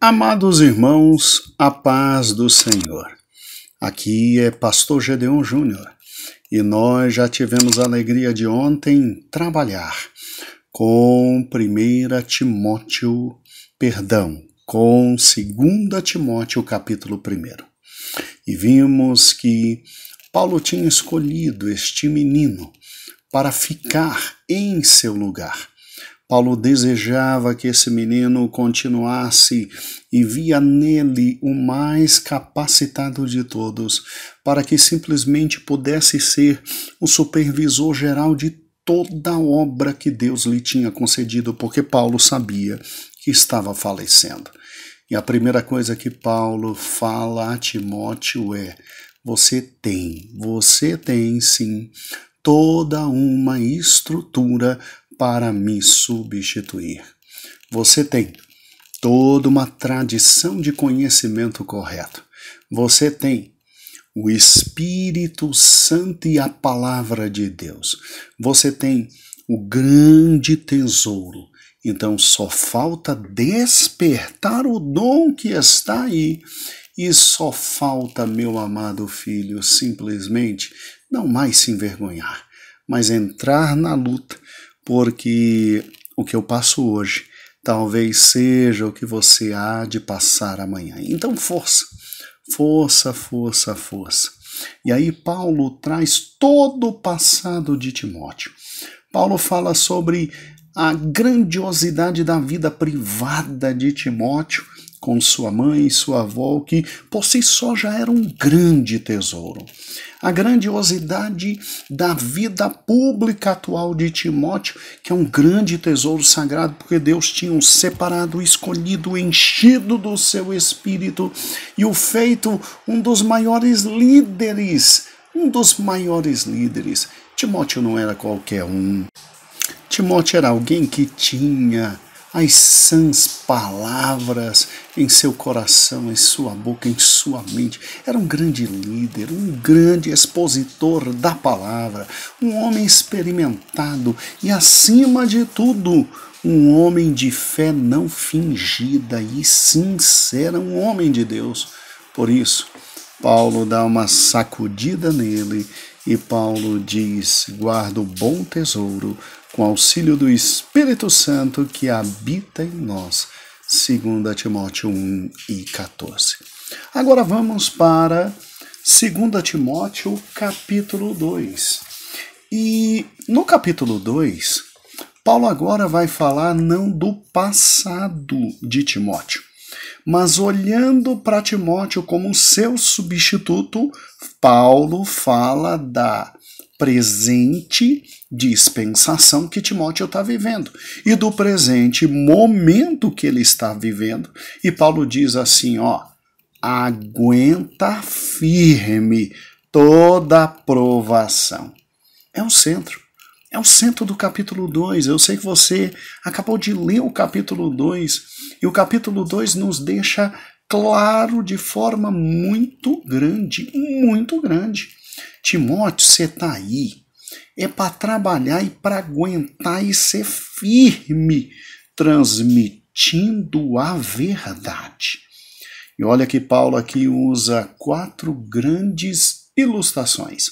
Amados irmãos, a paz do Senhor. Aqui é Pastor Gedeon Júnior e nós já tivemos a alegria de ontem trabalhar com 2 Timóteo capítulo 1. E vimos que Paulo tinha escolhido este menino para ficar em seu lugar. Paulo desejava que esse menino continuasse e via nele o mais capacitado de todos, para que simplesmente pudesse ser o supervisor geral de toda a obra que Deus lhe tinha concedido, porque Paulo sabia que estava falecendo. E a primeira coisa que Paulo fala a Timóteo é: você tem sim toda uma estrutura para me substituir. Você tem toda uma tradição de conhecimento correto. Você tem o Espírito Santo e a Palavra de Deus. Você tem o grande tesouro. Então só falta despertar o dom que está aí. E só falta, meu amado filho, simplesmente não mais se envergonhar, mas entrar na luta, porque o que eu passo hoje talvez seja o que você há de passar amanhã. Então força, força, força, força. E aí Paulo traz todo o passado de Timóteo. Paulo fala sobre a grandiosidade da vida privada de Timóteo, com sua mãe e sua avó, que por si só já era um grande tesouro. A grandiosidade da vida pública atual de Timóteo, que é um grande tesouro sagrado, porque Deus tinha o separado, escolhido, enchido do seu espírito e o feito um dos maiores líderes. Timóteo não era qualquer um. Timóteo era alguém que tinha as sãs palavras em seu coração, em sua boca, em sua mente. Era um grande líder, um grande expositor da palavra, um homem experimentado e, acima de tudo, um homem de fé não fingida e sincera, um homem de Deus. Por isso, Paulo dá uma sacudida nele e Paulo diz: guarda o bom tesouro com auxílio do Espírito Santo que habita em nós. 2 Timóteo 1:14. Agora vamos para 2 Timóteo capítulo 2. E no capítulo 2, Paulo agora vai falar não do passado de Timóteo, mas olhando para Timóteo como seu substituto, Paulo fala da presente dispensação que Timóteo está vivendo e do presente momento que ele está vivendo. E Paulo diz assim, aguenta firme toda a provação. É o centro do capítulo 2. Eu sei que você acabou de ler o capítulo 2 e o capítulo 2 nos deixa claro de forma muito grande. Timóteo, você está aí, é para trabalhar e para aguentar e ser firme, transmitindo a verdade. E olha que Paulo aqui usa 4 grandes ilustrações: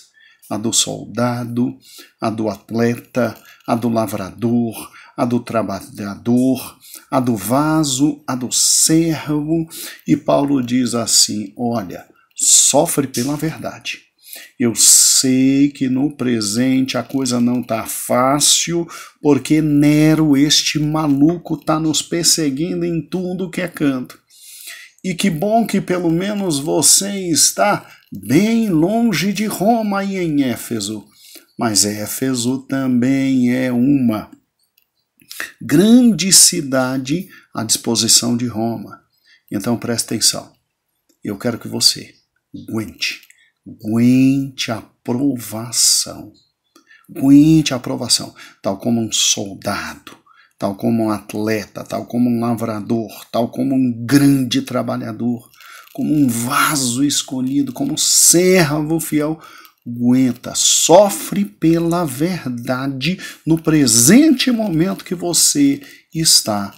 a do soldado, a do atleta, a do lavrador, a do trabalhador, a do vaso, a do servo. E Paulo diz assim: olha, sofre pela verdade. Eu sei que no presente a coisa não está fácil, porque Nero, este maluco, está nos perseguindo em tudo que é canto. E que bom que pelo menos você está bem longe de Roma e em Éfeso. Mas Éfeso também é uma grande cidade à disposição de Roma. Então presta atenção. Eu quero que você aguente a provação. Aguente a provação, tal como um soldado, tal como um atleta, tal como um lavrador, tal como um grande trabalhador, como um vaso escolhido, como um servo fiel. Aguenta, sofre pela verdade no presente momento que você está.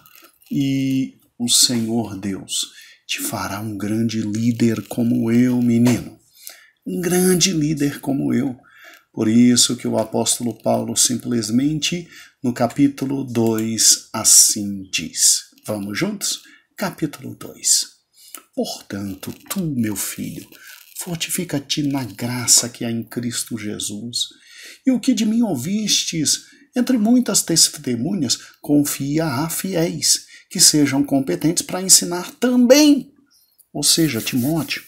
E o Senhor Deus te fará um grande líder como eu, menino. Um grande líder como eu. Por isso que o apóstolo Paulo simplesmente, no capítulo 2, assim diz. Vamos juntos? Capítulo 2. Portanto, tu, meu filho, fortifica-te na graça que há em Cristo Jesus. E o que de mim ouvistes, entre muitas testemunhas, confia a fiéis, que sejam competentes para ensinar também. Ou seja, Timóteo,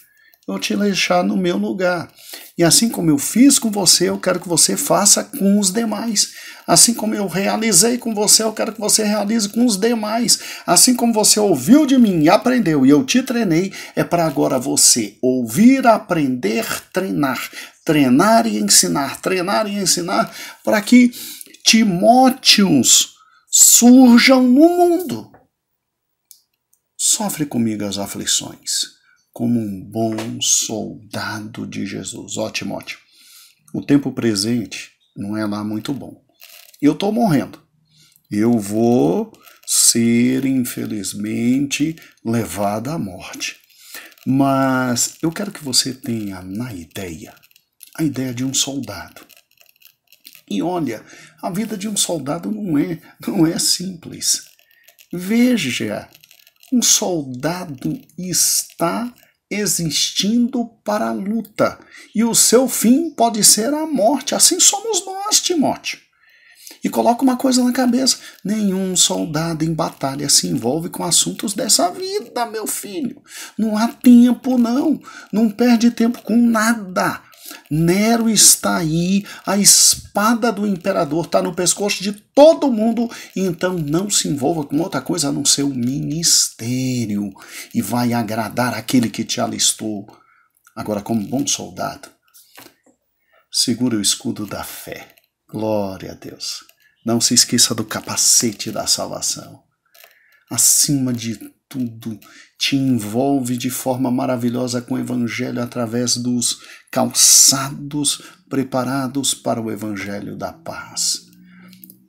eu te deixar no meu lugar. E assim como eu fiz com você, eu quero que você faça com os demais. Assim como eu realizei com você, eu quero que você realize com os demais. Assim como você ouviu de mim e aprendeu, e eu te treinei, é para agora você ouvir, aprender, treinar. Treinar e ensinar, para que Timóteos surjam no mundo. Sofre comigo as aflições, como um bom soldado de Jesus. Ó, Timóteo, o tempo presente não é lá muito bom. Eu estou morrendo. Eu vou ser, infelizmente, levado à morte. Mas eu quero que você tenha na ideia a ideia de um soldado. E olha, a vida de um soldado não é simples. Veja, um soldado está existindo para a luta, e o seu fim pode ser a morte. Assim somos nós, Timóteo. E coloca uma coisa na cabeça: nenhum soldado em batalha se envolve com assuntos dessa vida, meu filho. Não há tempo, não. Não perde tempo com nada. Nero está aí, a espada do imperador está no pescoço de todo mundo, então não se envolva com outra coisa a não ser o ministério, e vai agradar aquele que te alistou. Agora, como bom soldado, segura o escudo da fé. Glória a Deus. Não se esqueça do capacete da salvação. Acima de tudo, te envolve de forma maravilhosa com o Evangelho através dos calçados preparados para o Evangelho da paz.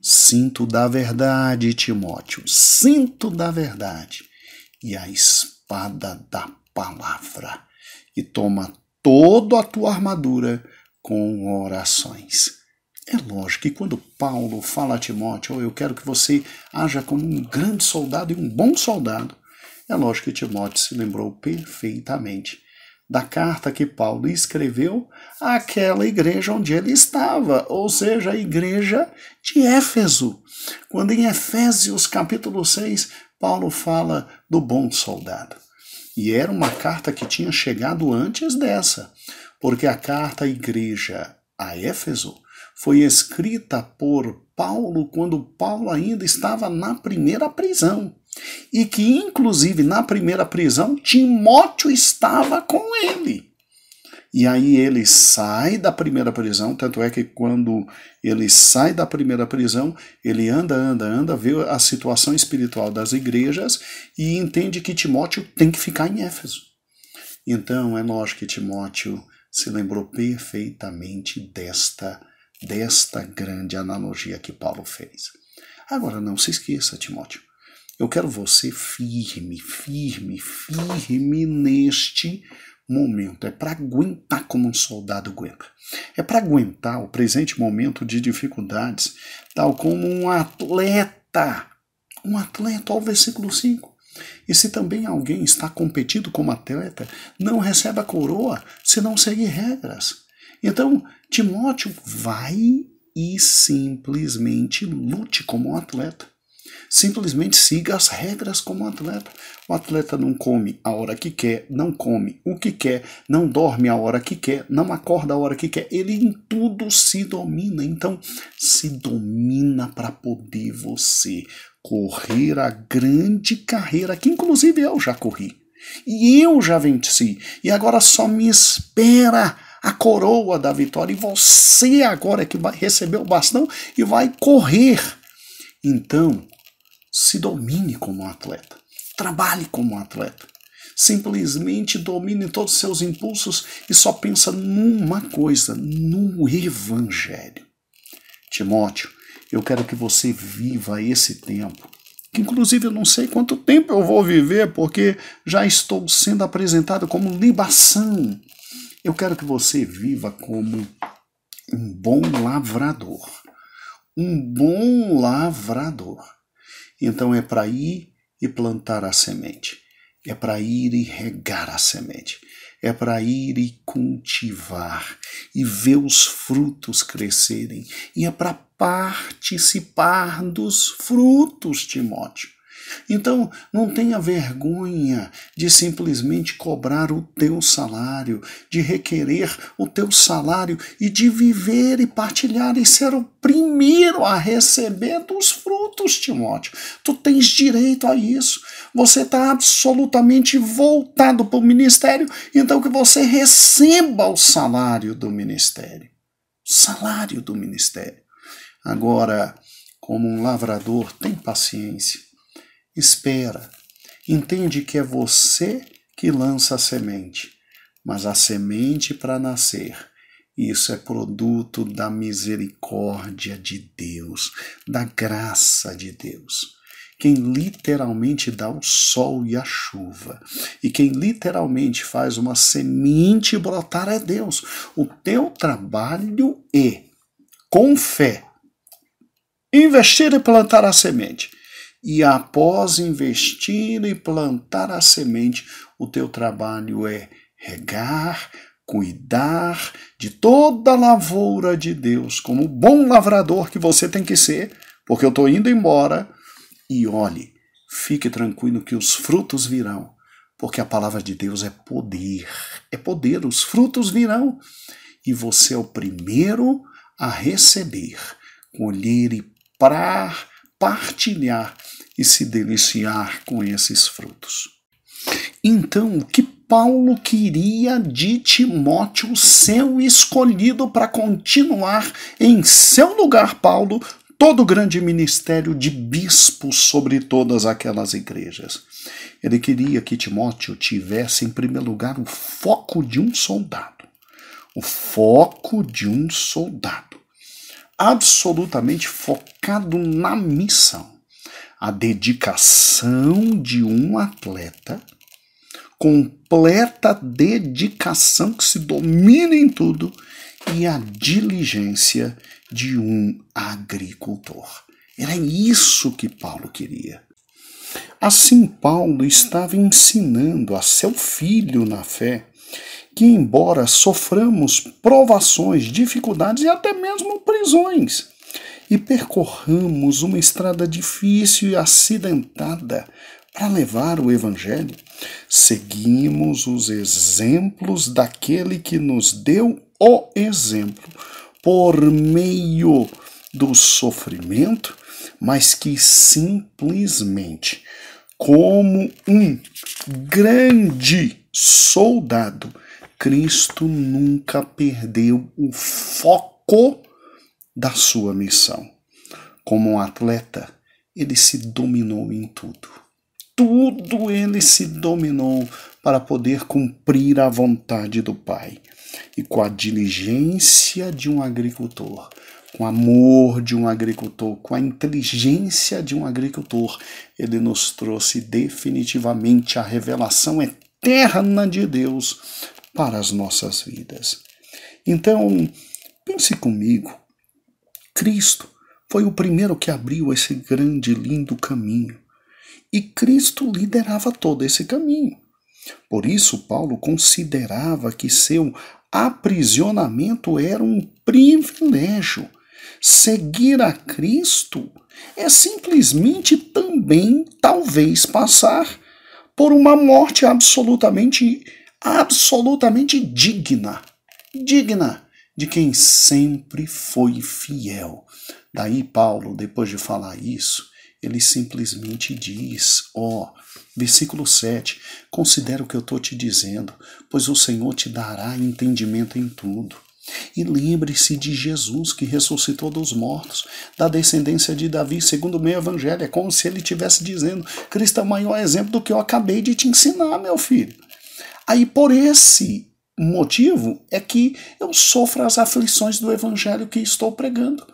Cinto da verdade, Timóteo, cinto da verdade e a espada da palavra. E toma toda a tua armadura com orações. É lógico que quando Paulo fala a Timóteo, eu quero que você haja como um grande soldado e um bom soldado, é lógico que Timóteo se lembrou perfeitamente da carta que Paulo escreveu àquela igreja onde ele estava, ou seja, a igreja de Éfeso. Quando em Efésios capítulo 6, Paulo fala do bom soldado. E era uma carta que tinha chegado antes dessa, porque a carta à igreja a Éfeso foi escrita por Paulo quando Paulo ainda estava na primeira prisão. E que, inclusive, na primeira prisão, Timóteo estava com ele. E aí ele sai da primeira prisão, tanto é que quando ele sai da primeira prisão, ele anda, vê a situação espiritual das igrejas e entende que Timóteo tem que ficar em Éfeso. Então, é lógico que Timóteo se lembrou perfeitamente desta grande analogia que Paulo fez. Agora, não se esqueça, Timóteo, eu quero você firme neste momento. É para aguentar como um soldado aguenta. É para aguentar o presente momento de dificuldades, tal como um atleta. Um atleta, olha o versículo 5. E se também alguém está competindo como atleta, não recebe a coroa se não seguir regras. Então, Timóteo, vai e simplesmente lute como um atleta. Simplesmente siga as regras como um atleta. O atleta não come a hora que quer, não come o que quer, não dorme a hora que quer, não acorda a hora que quer. Ele em tudo se domina. Então, se domina para poder você correr a grande carreira que inclusive eu já corri. E eu já venci. E agora só me espera a coroa da vitória. E você agora é que vai receber o bastão e vai correr. Então, se domine como um atleta. Trabalhe como um atleta. Simplesmente domine todos os seus impulsos e só pensa numa coisa, no Evangelho. Timóteo, eu quero que você viva esse tempo que inclusive eu não sei quanto tempo eu vou viver, porque já estou sendo apresentado como libação. Eu quero que você viva como um bom lavrador. Um bom lavrador. Então é para ir e plantar a semente. É para ir e regar a semente. É para ir e cultivar e ver os frutos crescerem. E é para participar dos frutos, Timóteo. Então, não tenha vergonha de simplesmente cobrar o teu salário, de requerer o teu salário e de viver e partilhar e ser o primeiro a receber dos frutos, Timóteo. Tu tens direito a isso. Você está absolutamente voltado para o ministério, então que você receba o salário do ministério. O salário do ministério. Agora, como um lavrador, tem paciência. Espera, entende que é você que lança a semente, mas a semente para nascer, isso é produto da misericórdia de Deus, da graça de Deus. Quem literalmente dá o sol e a chuva, e quem literalmente faz uma semente brotar é Deus. O teu trabalho é, com fé, investir e plantar a semente. E após investir e plantar a semente, o teu trabalho é regar, cuidar de toda a lavoura de Deus, como bom lavrador que você tem que ser, porque eu estou indo embora. E olhe, fique tranquilo que os frutos virão, porque a palavra de Deus é poder, os frutos virão. E você é o primeiro a receber, colher e partilhar e se deliciar com esses frutos. Então, o que Paulo queria de Timóteo, seu escolhido para continuar em seu lugar, Paulo, todo o grande ministério de bispo sobre todas aquelas igrejas. Ele queria que Timóteo tivesse, em primeiro lugar, o foco de um soldado. O foco de um soldado. Absolutamente focado na missão. A dedicação de um atleta, completa dedicação que se domina em tudo, e a diligência de um agricultor. Era isso que Paulo queria. Assim, Paulo estava ensinando a seu filho na fé que, embora soframos provações, dificuldades e até mesmo prisões, e percorramos uma estrada difícil e acidentada para levar o Evangelho, seguimos os exemplos daquele que nos deu o exemplo por meio do sofrimento, mas que simplesmente, como um grande soldado, Cristo nunca perdeu o foco da sua missão. Como um atleta, ele se dominou em tudo. Tudo ele se dominou para poder cumprir a vontade do Pai. E com a diligência de um agricultor, com o amor de um agricultor, com a inteligência de um agricultor, ele nos trouxe definitivamente a revelação eterna de Deus para as nossas vidas. Então, pense comigo, Cristo foi o primeiro que abriu esse grande e lindo caminho. E Cristo liderava todo esse caminho. Por isso, Paulo considerava que seu aprisionamento era um privilégio. Seguir a Cristo é simplesmente também, talvez, passar por uma morte absolutamente digna de quem sempre foi fiel. Daí Paulo, depois de falar isso, ele simplesmente diz, versículo 7, considera o que eu estou te dizendo, pois o Senhor te dará entendimento em tudo. E lembre-se de Jesus, que ressuscitou dos mortos, da descendência de Davi, segundo o meu evangelho. É como se ele estivesse dizendo, Cristo é o maior exemplo do que eu acabei de te ensinar, meu filho. Aí, por esse motivo, é que eu sofro as aflições do evangelho que estou pregando.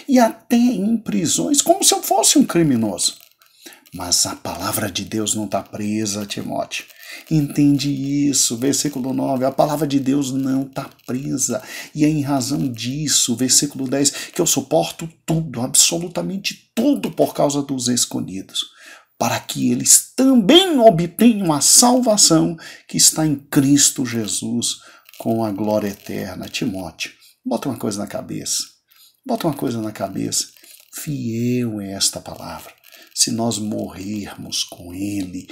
E até em prisões, como se eu fosse um criminoso. Mas a palavra de Deus não está presa, Timóteo. Entende isso, versículo 9, a palavra de Deus não está presa, e é em razão disso, versículo 10, que eu suporto tudo, absolutamente tudo por causa dos escolhidos, para que eles também obtenham a salvação que está em Cristo Jesus com a glória eterna. Timóteo, bota uma coisa na cabeça, fiel é esta palavra. Se nós morrermos com Ele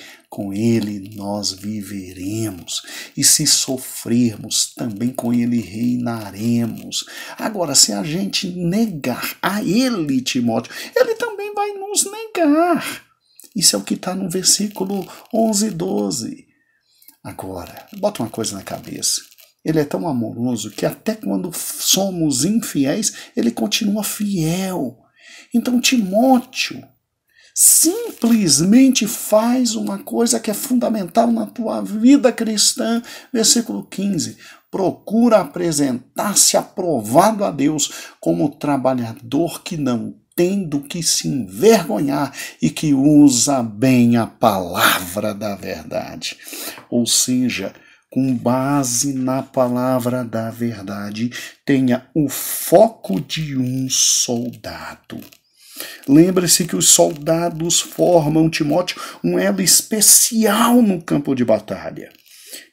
nós viveremos. E se sofrermos, também com Ele reinaremos. Agora, se a gente negar a Ele, Timóteo, Ele também vai nos negar. Isso é o que está no versículo 11 e 12. Agora, bota uma coisa na cabeça. Ele é tão amoroso que até quando somos infiéis, Ele continua fiel. Então, Timóteo, simplesmente faz uma coisa que é fundamental na tua vida cristã. Versículo 15. Procura apresentar-se aprovado a Deus como trabalhador que não tem do que se envergonhar e que usa bem a palavra da verdade. Ou seja, com base na palavra da verdade, tenha o foco de um soldado. Lembre-se que os soldados formam, Timóteo, um elo especial no campo de batalha.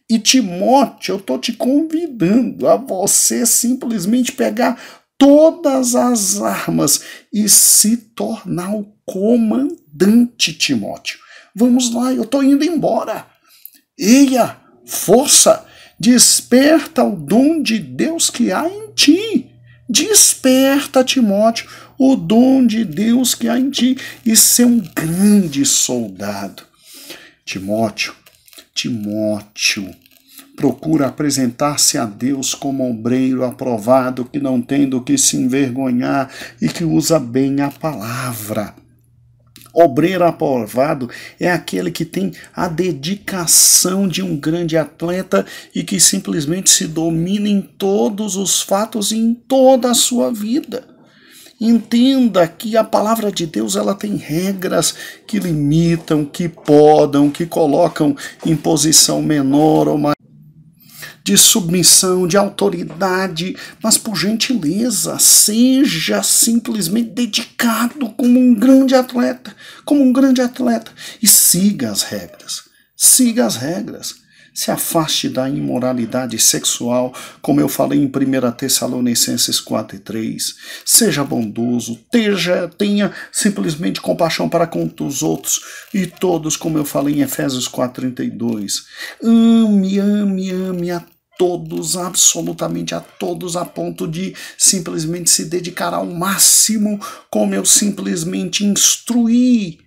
E Timóteo, eu estou te convidando a você simplesmente pegar todas as armas e se tornar o comandante, Timóteo. Vamos lá, eu estou indo embora. Eia, força, desperta o dom de Deus que há em ti. Desperta, Timóteo, o dom de Deus que há em ti e ser um grande soldado. Timóteo, procura apresentar-se a Deus como obreiro aprovado, que não tem do que se envergonhar e que usa bem a palavra. Obreiro aprovado é aquele que tem a dedicação de um grande atleta e que simplesmente se domina em todos os fatos e em toda a sua vida. Entenda que a palavra de Deus ela tem regras que limitam, que podam, que colocam em posição menor ou maior, de submissão, de autoridade, mas por gentileza, seja simplesmente dedicado como um grande atleta, e siga as regras, se afaste da imoralidade sexual, como eu falei em 1 Tessalonicenses 4:3, seja bondoso, tenha simplesmente compaixão para com os outros e todos, como eu falei em Efésios 4:32, ame a todos, absolutamente a todos, a ponto de simplesmente se dedicar ao máximo, como eu simplesmente instruí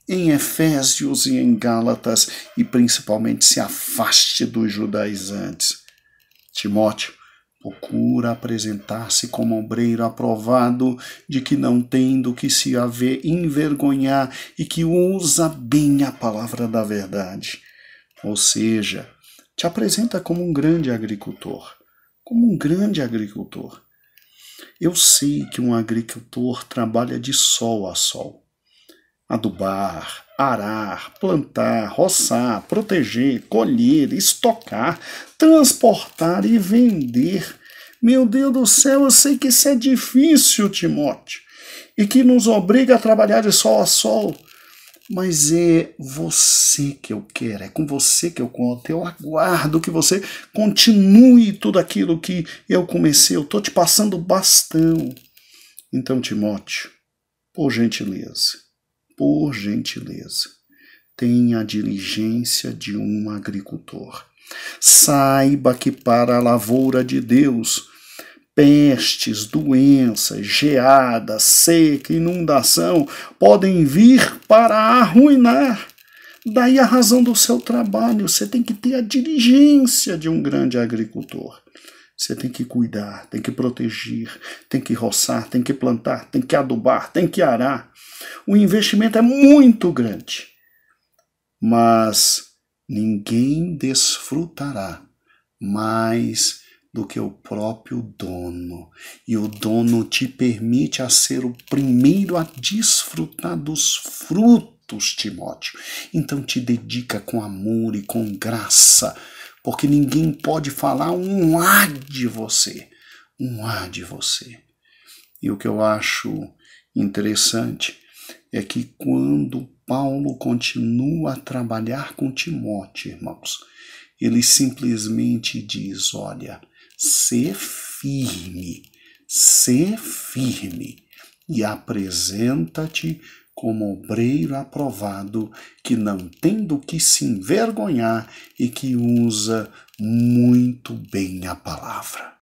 em Efésios e em Gálatas, e principalmente se afaste dos judaizantes. Timóteo, procura apresentar-se como obreiro aprovado, de que não tem do que se envergonhar e que usa bem a palavra da verdade. Ou seja, te apresenta como um grande agricultor. Eu sei que um agricultor trabalha de sol a sol. Adubar, arar, plantar, roçar, proteger, colher, estocar, transportar e vender. Meu Deus do céu, eu sei que isso é difícil, Timóteo, e que nos obriga a trabalhar de sol a sol. Mas é você que eu quero, é com você que eu conto. Eu aguardo que você continue tudo aquilo que eu comecei. Eu estou te passando o bastão. Então, Timóteo, por gentileza, tenha a diligência de um agricultor. Saiba que para a lavoura de Deus, pestes, doenças, geada, seca, inundação podem vir para arruinar. Daí a razão do seu trabalho. Você tem que ter a diligência de um grande agricultor. Você tem que cuidar, tem que proteger, tem que roçar, tem que plantar, tem que adubar, tem que arar. O investimento é muito grande, mas ninguém desfrutará mais do que o próprio dono. E o dono te permite a ser o primeiro a desfrutar dos frutos atos, Timóteo. Então te dedica com amor e com graça, porque ninguém pode falar um A de você, um A de você. E o que eu acho interessante é que quando Paulo continua a trabalhar com Timóteo, irmãos, ele simplesmente diz, olha, ser firme e apresenta-te como obreiro aprovado, que não tem do que se envergonhar e que usa muito bem a palavra.